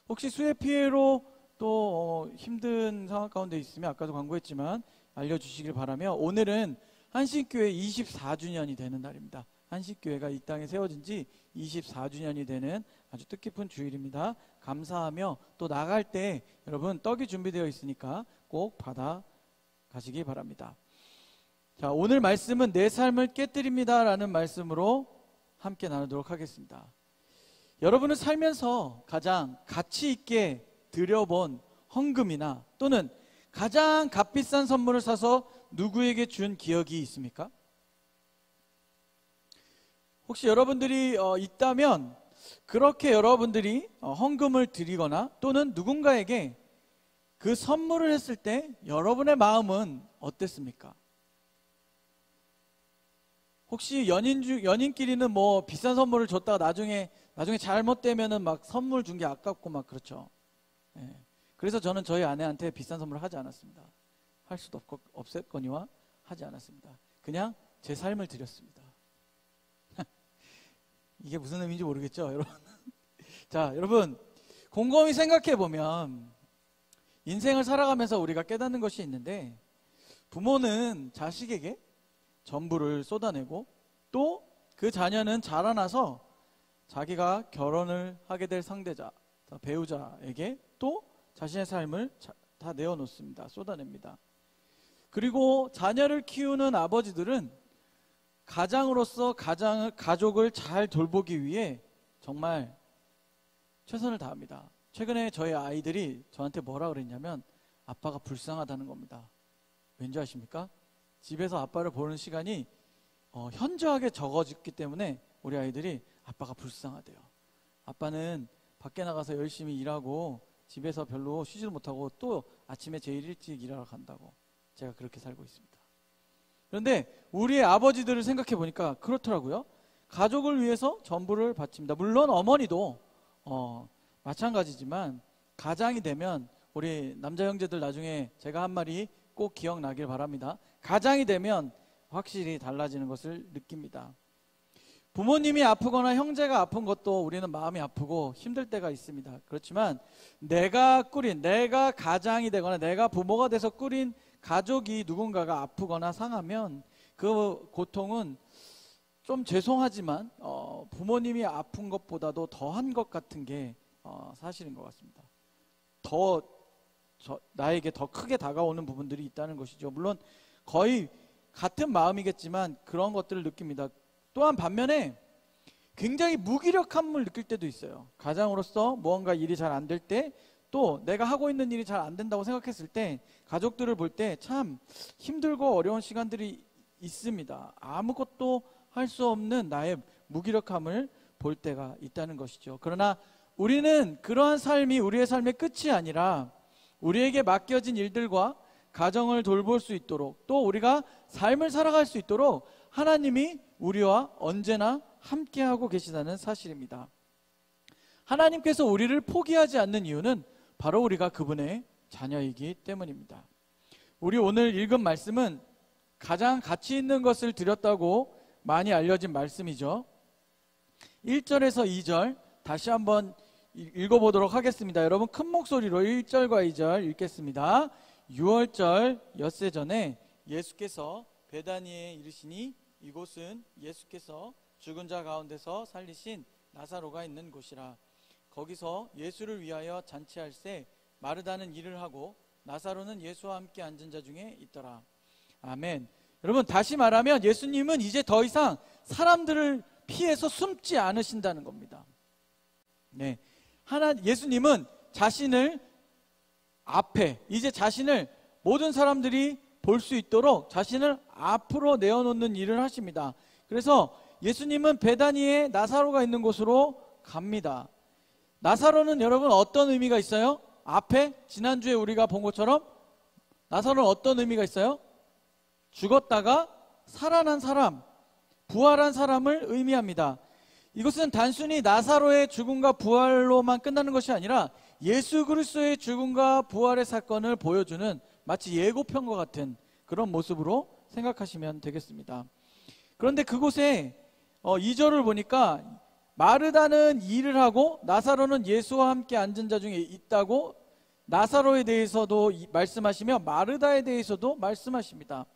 혹시 수해 피해로 또 힘든 상황 가운데 있으면 아까도 광고했지만 알려주시길 바라며, 오늘은 한식교회 24주년이 되는 날입니다. 한식교회가 이 땅에 세워진 지 24주년이 되는 아주 뜻깊은 주일입니다. 감사하며 또 나갈 때 여러분 떡이 준비되어 있으니까 꼭 받아 가시기 바랍니다. 자, 오늘 말씀은 내 삶을 깨뜨립니다 라는 말씀으로 함께 나누도록 하겠습니다. 여러분은 살면서 가장 가치 있게 드려본 헌금이나 또는 가장 값비싼 선물을 사서 누구에게 준 기억이 있습니까? 혹시 여러분들이 있다면 그렇게 여러분들이 헌금을 드리거나 또는 누군가에게 그 선물을 했을 때 여러분의 마음은 어땠습니까? 혹시 연인끼리는 뭐 비싼 선물을 줬다가 나중에 잘못되면은 막 선물 준 게 아깝고 막 그렇죠. 예. 그래서 저는 저희 아내한테 비싼 선물을 하지 않았습니다. 할 수도 없었거니와 하지 않았습니다. 그냥 제 삶을 드렸습니다. 이게 무슨 의미인지 모르겠죠, 여러분? 자, 여러분 곰곰이 생각해 보면 인생을 살아가면서 우리가 깨닫는 것이 있는데, 부모는 자식에게 전부를 쏟아내고 또 그 자녀는 자라나서 자기가 결혼을 하게 될 상대자, 배우자에게 또 자신의 삶을 다 내어놓습니다. 쏟아냅니다. 그리고 자녀를 키우는 아버지들은 가장으로서 가족을 잘 돌보기 위해 정말 최선을 다합니다. 최근에 저희 아이들이 저한테 뭐라 그랬냐면 아빠가 불쌍하다는 겁니다. 왠지 아십니까? 집에서 아빠를 보는 시간이 현저하게 적어졌기 때문에 우리 아이들이 아빠가 불쌍하대요. 아빠는 밖에 나가서 열심히 일하고 집에서 별로 쉬지를 못하고 또 아침에 제일 일찍 일하러 간다고. 제가 그렇게 살고 있습니다. 그런데 우리의 아버지들을 생각해 보니까 그렇더라고요. 가족을 위해서 전부를 바칩니다. 물론 어머니도 마찬가지지만 가장이 되면, 우리 남자 형제들 나중에 제가 한 말이 꼭 기억나길 바랍니다. 가장이 되면 확실히 달라지는 것을 느낍니다. 부모님이 아프거나 형제가 아픈 것도 우리는 마음이 아프고 힘들 때가 있습니다. 그렇지만 내가 가장이 되거나 내가 부모가 돼서 꾸린 가족이 누군가가 아프거나 상하면 그 고통은 좀 죄송하지만 부모님이 아픈 것보다도 더한 것 같은 게 사실인 것 같습니다. 나에게 더 크게 다가오는 부분들이 있다는 것이죠. 물론 거의 같은 마음이겠지만 그런 것들을 느낍니다. 또한 반면에 굉장히 무기력함을 느낄 때도 있어요. 가장으로서 무언가 일이 잘 안 될 때, 또 내가 하고 있는 일이 잘 안 된다고 생각했을 때 가족들을 볼 때 참 힘들고 어려운 시간들이 있습니다. 아무것도 할 수 없는 나의 무기력함을 볼 때가 있다는 것이죠. 그러나 우리는 그러한 삶이 우리의 삶의 끝이 아니라 우리에게 맡겨진 일들과 가정을 돌볼 수 있도록, 또 우리가 삶을 살아갈 수 있도록 하나님이 우리와 언제나 함께하고 계시다는 사실입니다. 하나님께서 우리를 포기하지 않는 이유는 바로 우리가 그분의 자녀이기 때문입니다. 우리 오늘 읽은 말씀은 가장 가치 있는 것을 드렸다고 많이 알려진 말씀이죠. 1절에서 2절 다시 한번 읽어보도록 하겠습니다. 여러분 큰 목소리로 1절과 2절 읽겠습니다. 6월절 엿새 전에 예수께서 베다니에 이르시니 이곳은 예수께서 죽은 자 가운데서 살리신 나사로가 있는 곳이라. 거기서 예수를 위하여 잔치할새 마르다는 일을 하고 나사로는 예수와 함께 앉은 자 중에 있더라. 아멘. 여러분 다시 말하면 예수님은 이제 더 이상 사람들을 피해서 숨지 않으신다는 겁니다. 네, 예수님은 자신을 앞에, 이제 자신을 모든 사람들이 볼 수 있도록 자신을 앞으로 내어놓는 일을 하십니다. 그래서 예수님은 베다니에 나사로가 있는 곳으로 갑니다. 나사로는 여러분 어떤 의미가 있어요? 앞에 지난주에 우리가 본 것처럼 나사로는 어떤 의미가 있어요? 죽었다가 살아난 사람, 부활한 사람을 의미합니다. 이것은 단순히 나사로의 죽음과 부활로만 끝나는 것이 아니라 예수 그리스도의 죽음과 부활의 사건을 보여주는 마치 예고편과 같은 그런 모습으로 생각하시면 되겠습니다. 그런데 그곳에 2절을 보니까 마르다는 일을 하고 나사로는 예수와 함께 앉은 자 중에 있다고 나사로에 대해서도 말씀하시며 마르다에 대해서도 말씀하십니다.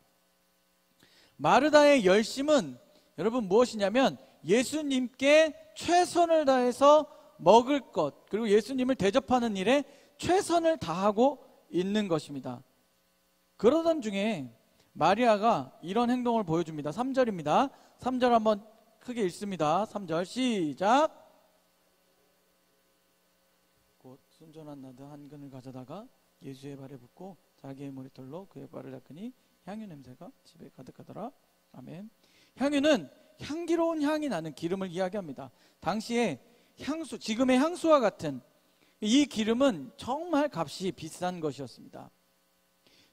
마르다의 열심은 여러분 무엇이냐면 예수님께 최선을 다해서 먹을 것, 그리고 예수님을 대접하는 일에 최선을 다하고 있는 것입니다. 그러던 중에 마리아가 이런 행동을 보여줍니다. 3절입니다. 3절 한번 크게 읽습니다. 3절 시작. 곧 순전한 나드 한 근을 가져다가 예수의 발에 붓고 자기의 머리털로 그의 발을 닦으니 향유 냄새가 집에 가득하더라. 아멘. 향유는 향기로운 향이 나는 기름을 이야기합니다. 당시에 향수, 지금의 향수와 같은 이 기름은 정말 값이 비싼 것이었습니다.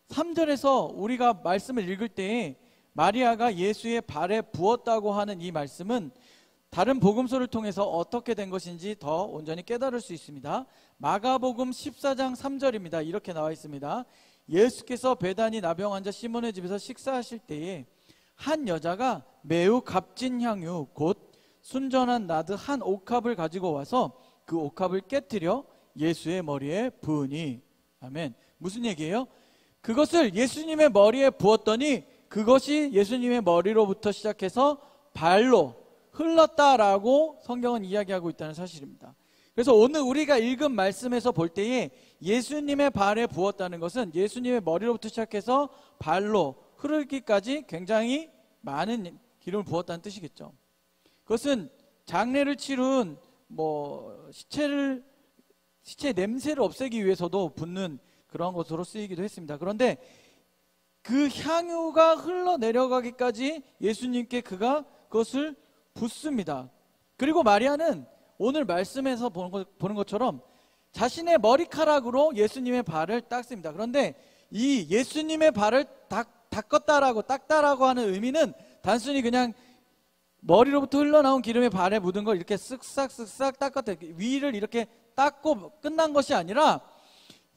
3절에서 우리가 말씀을 읽을 때에 마리아가 예수의 발에 부었다고 하는 이 말씀은 다른 복음서를 통해서 어떻게 된 것인지 더 온전히 깨달을 수 있습니다. 마가복음 14장 3절입니다. 이렇게 나와 있습니다. 예수께서 베다니 나병 환자 시몬의 집에서 식사하실 때에 한 여자가 매우 값진 향유 곧 순전한 나드 한 옥합을 가지고 와서 그 옥합을 깨뜨려 예수의 머리에 부으니. 아멘. 무슨 얘기예요? 그것을 예수님의 머리에 부었더니 그것이 예수님의 머리로부터 시작해서 발로 흘렀다라고 성경은 이야기하고 있다는 사실입니다. 그래서 오늘 우리가 읽은 말씀에서 볼 때에 예수님의 발에 부었다는 것은 예수님의 머리로부터 시작해서 발로 흐르기까지 굉장히 많은 기름을 부었다는 뜻이겠죠. 그것은 장례를 치룬 시체의 냄새를 없애기 위해서도 붓는 그런 것으로 쓰이기도 했습니다. 그런데 그 향유가 흘러내려가기까지 예수님께 그가 그것을 붓습니다. 그리고 마리아는 오늘 말씀에서 보는 것처럼 자신의 머리카락으로 예수님의 발을 닦습니다. 그런데 이 예수님의 발을 닦았다라고 하는 의미는 단순히 그냥 머리로부터 흘러나온 기름에 발에 묻은 걸 이렇게 쓱싹쓱싹 닦았다, 위를 이렇게 닦고 끝난 것이 아니라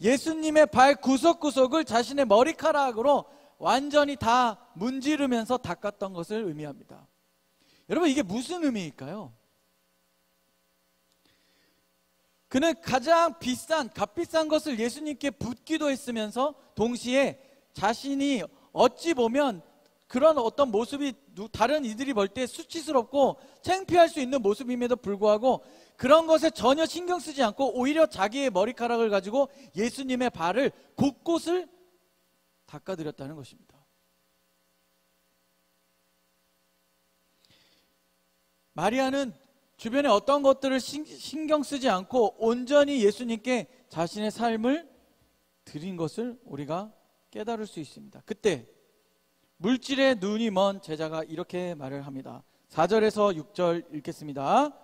예수님의 발 구석구석을 자신의 머리카락으로 완전히 다 문지르면서 닦았던 것을 의미합니다. 여러분, 이게 무슨 의미일까요? 그는 가장 비싼, 값비싼 것을 예수님께 붓기도 했으면서 동시에 자신이 어찌 보면 그런 어떤 모습이 다른 이들이 볼 때 수치스럽고 창피할 수 있는 모습임에도 불구하고 그런 것에 전혀 신경 쓰지 않고 오히려 자기의 머리카락을 가지고 예수님의 발을 곳곳을 닦아드렸다는 것입니다. 마리아는 주변에 어떤 것들을 신경 쓰지 않고 온전히 예수님께 자신의 삶을 드린 것을 우리가 깨달을 수 있습니다. 그때 물질에 눈이 먼 제자가 이렇게 말을 합니다. 4절에서 6절 읽겠습니다.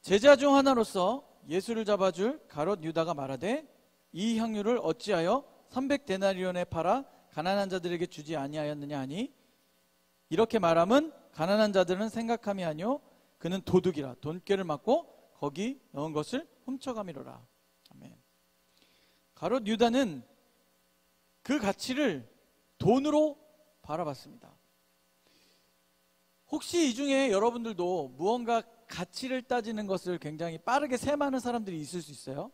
제자 중 하나로서 예수를 잡아줄 가롯 유다가 말하되 이 향유를 어찌하여 300데나리온에 팔아 가난한 자들에게 주지 아니하였느냐 하니 이렇게 말함은 가난한 자들은 생각함이 아니요 그는 도둑이라 돈꾀를 맞고 거기 넣은 것을 훔쳐가미로라. 아멘. 가롯 유다는 그 가치를 돈으로 바라봤습니다. 혹시 이 중에 여러분들도 무언가 가치를 따지는 것을 굉장히 빠르게 셈하는 사람들이 있을 수 있어요.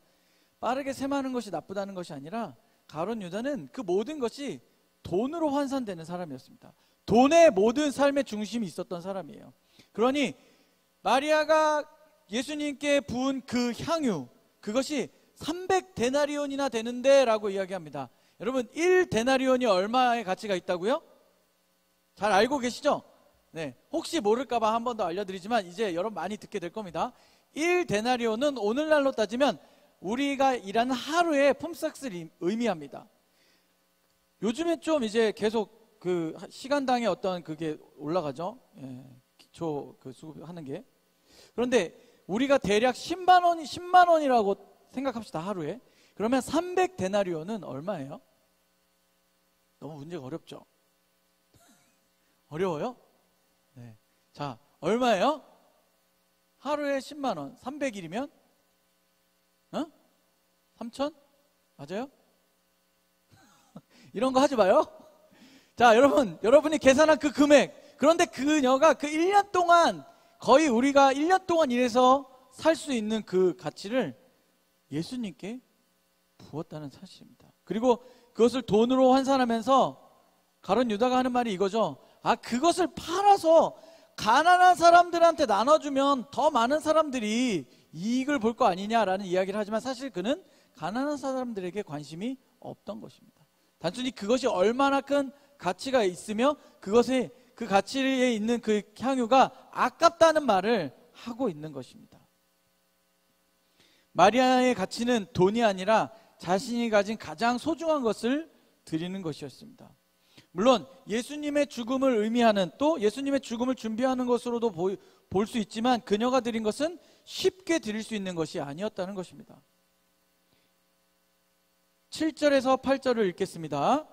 빠르게 셈하는 것이 나쁘다는 것이 아니라 가롯 유다는 그 모든 것이 돈으로 환산되는 사람이었습니다. 돈의 모든 삶의 중심이 있었던 사람이에요. 그러니 마리아가 예수님께 부은 그 향유, 그것이 300데나리온이나 되는데 라고 이야기합니다. 여러분, 1데나리온이 얼마의 가치가 있다고요? 잘 알고 계시죠? 네, 혹시 모를까봐 한 번 더 알려드리지만 이제 여러분 많이 듣게 될 겁니다. 1데나리온은 오늘날로 따지면 우리가 일하는 하루의 품삯을 의미합니다. 요즘에 좀 이제 계속 그 시간당의 어떤 그게 올라가죠. 예, 기초 그 수급하는 게. 그런데 우리가 대략 10만 원이라고 생각합시다, 하루에. 그러면 300데나리온은 얼마예요? 너무 문제가 어렵죠? 어려워요? 네. 자, 얼마예요? 하루에 10만 원, 300일이면 3천? 맞아요? 이런 거 하지 마요. 자, 여러분이 계산한 그 금액, 그런데 그녀가 그 1년 동안 거의 우리가 1년 동안 일해서 살 수 있는 그 가치를 예수님께 부었다는 사실입니다. 그리고 그것을 돈으로 환산하면서 가룟 유다가 하는 말이 이거죠. 그것을 팔아서 가난한 사람들한테 나눠주면 더 많은 사람들이 이익을 볼 거 아니냐라는 이야기를 하지만 사실 그는 가난한 사람들에게 관심이 없던 것입니다. 단순히 그것이 얼마나 큰 가치가 있으며 그것에 그 가치에 있는 그 향유가 아깝다는 말을 하고 있는 것입니다. 마리아의 가치는 돈이 아니라 자신이 가진 가장 소중한 것을 드리는 것이었습니다. 물론 예수님의 죽음을 의미하는 또 예수님의 죽음을 준비하는 것으로도 볼 수 있지만 그녀가 드린 것은 쉽게 드릴 수 있는 것이 아니었다는 것입니다. 7절에서 8절을 읽겠습니다.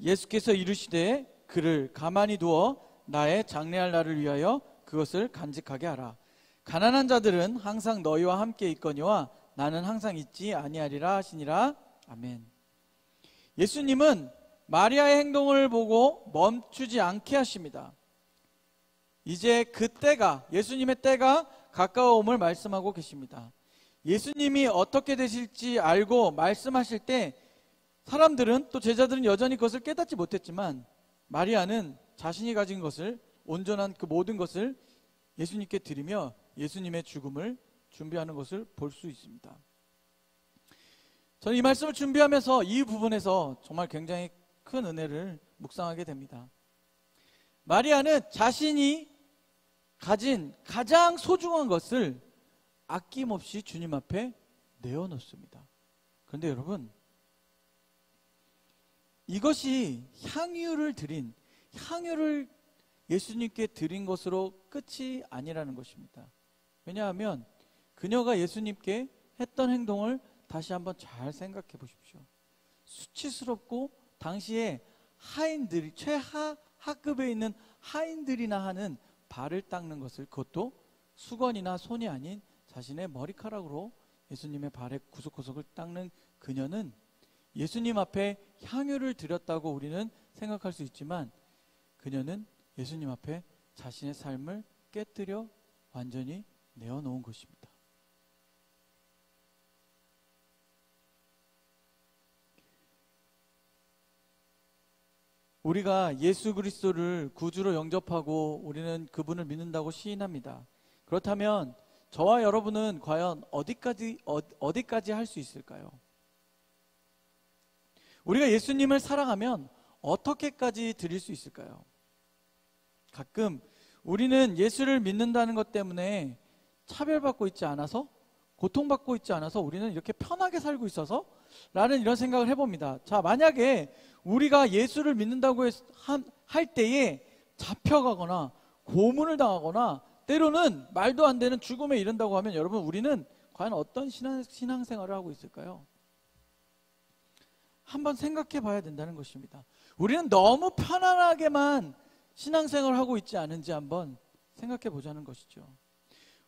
예수께서 이르시되 그를 가만히 두어 나의 장래할 날을 위하여 그것을 간직하게 하라. 가난한 자들은 항상 너희와 함께 있거니와 나는 항상 있지 아니하리라 하시니라. 아멘. 예수님은 마리아의 행동을 보고 멈추지 않게 하십니다. 이제 그 때가, 예수님의 때가 가까워옴을 말씀하고 계십니다. 예수님이 어떻게 되실지 알고 말씀하실 때 사람들은 또 제자들은 여전히 그것을 깨닫지 못했지만 마리아는 자신이 가진 것을, 온전한 그 모든 것을 예수님께 드리며 예수님의 죽음을 준비하는 것을 볼 수 있습니다. 저는 이 말씀을 준비하면서 이 부분에서 정말 굉장히 큰 은혜를 묵상하게 됩니다. 마리아는 자신이 가진 가장 소중한 것을 아낌없이 주님 앞에 내어놓습니다. 그런데 여러분, 이것이 향유를 예수님께 드린 것으로 끝이 아니라는 것입니다. 왜냐하면 그녀가 예수님께 했던 행동을 다시 한번 잘 생각해 보십시오. 수치스럽고 당시에 하인들이, 최하급에 있는 하인들이나 하는 발을 닦는 것을, 그것도 수건이나 손이 아닌 자신의 머리카락으로 예수님의 발의 구석구석을 닦는 그녀는 예수님 앞에 향유를 드렸다고 우리는 생각할 수 있지만 그녀는 예수님 앞에 자신의 삶을 깨뜨려 완전히 내어놓은 것입니다. 우리가 예수 그리스도를 구주로 영접하고 우리는 그분을 믿는다고 시인합니다. 그렇다면 저와 여러분은 과연 어디까지 할 수 있을까요? 우리가 예수님을 사랑하면 어떻게까지 드릴 수 있을까요? 가끔 우리는 예수를 믿는다는 것 때문에 차별받고 있지 않아서, 고통받고 있지 않아서 우리는 이렇게 편하게 살고 있어서 라는 이런 생각을 해봅니다. 자, 만약에 우리가 예수를 믿는다고 할 때에 잡혀가거나 고문을 당하거나 때로는 말도 안 되는 죽음에 이른다고 하면 여러분, 우리는 과연 어떤 신앙생활을 하고 있을까요? 한번 생각해 봐야 된다는 것입니다. 우리는 너무 편안하게만 신앙생활을 하고 있지 않은지 한번 생각해 보자는 것이죠.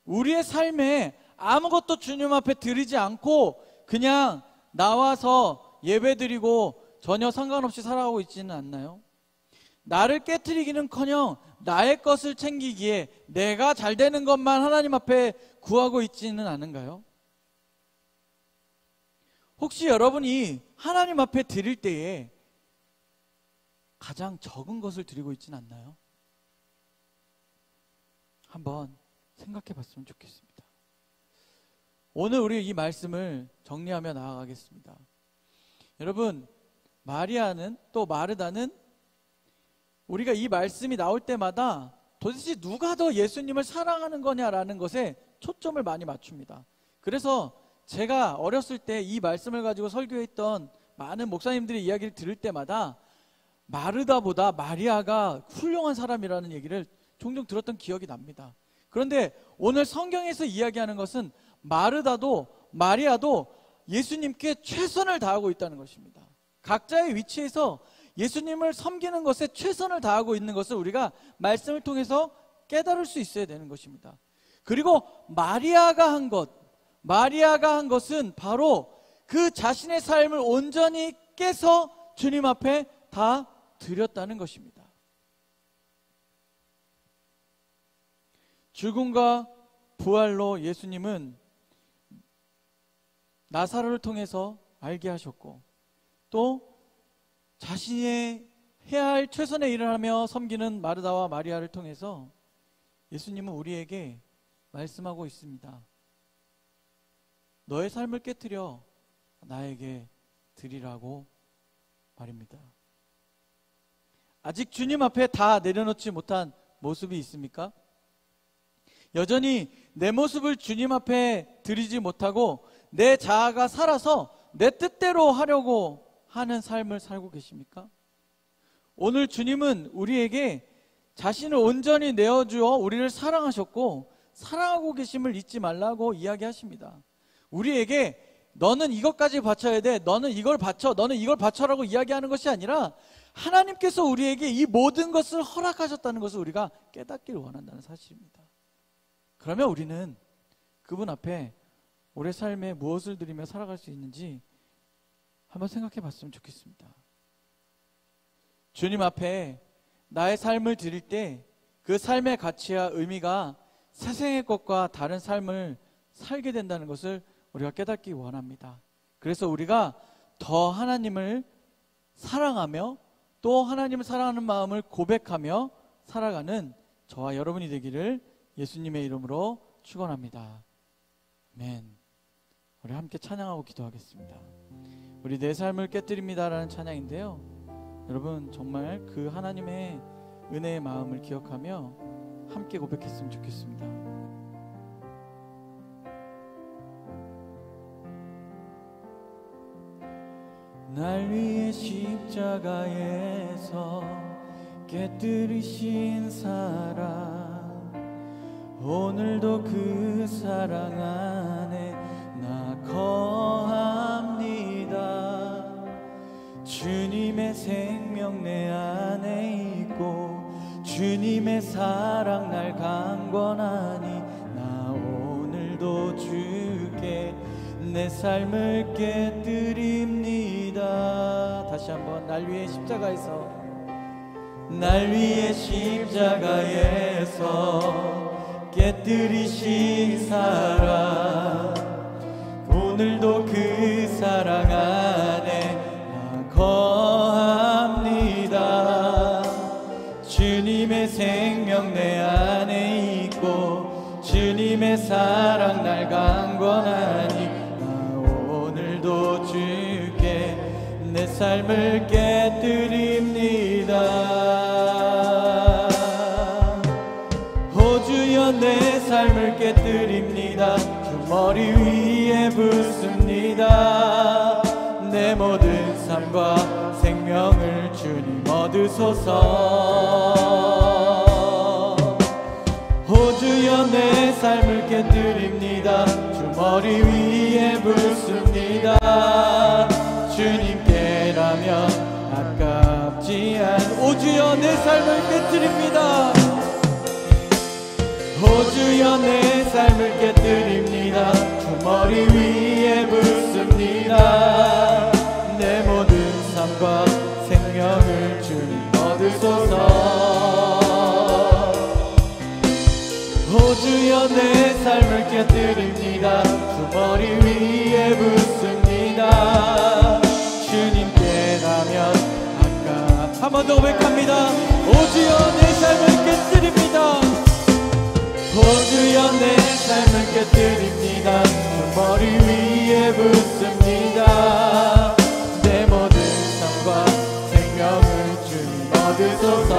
우리의 삶에 아무것도 주님 앞에 드리지 않고 그냥 나와서 예배드리고 전혀 상관없이 살아가고 있지는 않나요? 나를 깨트리기는커녕 나의 것을 챙기기에 내가 잘 되는 것만 하나님 앞에 구하고 있지는 않은가요? 혹시 여러분이 하나님 앞에 드릴 때에 가장 적은 것을 드리고 있지는 않나요? 한번 생각해 봤으면 좋겠습니다. 오늘 우리 이 말씀을 정리하며 나아가겠습니다. 여러분, 마리아는 또 마르다는 우리가 이 말씀이 나올 때마다 도대체 누가 더 예수님을 사랑하는 거냐라는 것에 초점을 많이 맞춥니다. 그래서 제가 어렸을 때 이 말씀을 가지고 설교했던 많은 목사님들의 이야기를 들을 때마다 마르다보다 마리아가 훌륭한 사람이라는 얘기를 종종 들었던 기억이 납니다. 그런데 오늘 성경에서 이야기하는 것은 마리아도 예수님께 최선을 다하고 있다는 것입니다. 각자의 위치에서 예수님을 섬기는 것에 최선을 다하고 있는 것을 우리가 말씀을 통해서 깨달을 수 있어야 되는 것입니다. 그리고 마리아가 한 것은 바로 그 자신의 삶을 온전히 깨서 주님 앞에 다 드렸다는 것입니다. 죽음과 부활로 예수님은 나사로를 통해서 알게 하셨고, 또 자신의 해야 할 최선의 일을 하며 섬기는 마르다와 마리아를 통해서 예수님은 우리에게 말씀하고 있습니다. 너의 삶을 깨트려 나에게 드리라고 말입니다. 아직 주님 앞에 다 내려놓지 못한 모습이 있습니까? 여전히 내 모습을 주님 앞에 드리지 못하고 내 자아가 살아서 내 뜻대로 하려고 하는 삶을 살고 계십니까? 오늘 주님은 우리에게 자신을 온전히 내어주어 우리를 사랑하셨고 사랑하고 계심을 잊지 말라고 이야기하십니다. 우리에게 너는 이것까지 바쳐야 돼, 너는 이걸 바쳐, 너는 이걸 바쳐라고 이야기하는 것이 아니라 하나님께서 우리에게 이 모든 것을 허락하셨다는 것을 우리가 깨닫기를 원한다는 사실입니다. 그러면 우리는 그분 앞에 우리의 삶에 무엇을 드리며 살아갈 수 있는지 한번 생각해 봤으면 좋겠습니다. 주님 앞에 나의 삶을 드릴 때 그 삶의 가치와 의미가 세상의 것과 다른 삶을 살게 된다는 것을 우리가 깨닫기 원합니다. 그래서 우리가 더 하나님을 사랑하며 또 하나님을 사랑하는 마음을 고백하며 살아가는 저와 여러분이 되기를 예수님의 이름으로 축원합니다. 아멘. 우리 함께 찬양하고 기도하겠습니다. 우리 내 삶을 깨뜨립니다라는 찬양인데요, 여러분 정말 그 하나님의 은혜의 마음을 기억하며 함께 고백했으면 좋겠습니다. 날 위해 십자가에서 깨뜨리신 사랑, 오늘도 그 사랑 안에 나 거합니다. 주님의 생명 내 안에 있고 주님의 사랑 날 강권하니 나 오늘도 주께 내 삶을 깨뜨립니다. 다시 한번 날 위해 십자가에서, 날 위해 십자가에서 깨뜨리신 사랑, 오늘도 그 사랑 안에 나 거합니다. 주님의 생명 내 안에 있고 주님의 사랑 날 강권하니 오늘도 주께 내 삶을 깨뜨립니다. 오 주여 내 삶을 깨뜨립니다. 주 머리 위에 붓습니다. 내 모든 삶과 생명을 주님 얻으소서. 오 주여 내 삶을 깨뜨립니다. 주 머리 위에 붓습니다. 주님께라면 아깝지 않. 오 주여 내 삶을 깨뜨립니다. 오 주여 내 삶을 깨뜨립니다. 주 머리 위에 붓습니다. 내 모든 삶과 생명을 주님 얻으소서. 오 주여 내 삶을 깨뜨립니다. 주 머리 위에 붓습니다. 주님께라면 아까 한 번 더 고백합니다. 오 주여 내 삶을 깨뜨립니다. 오 주여 내 삶을 깨뜨립니다. 주 머리 위에 붓습니다. 내 모든 삶과 생명을 주님 얻으소서.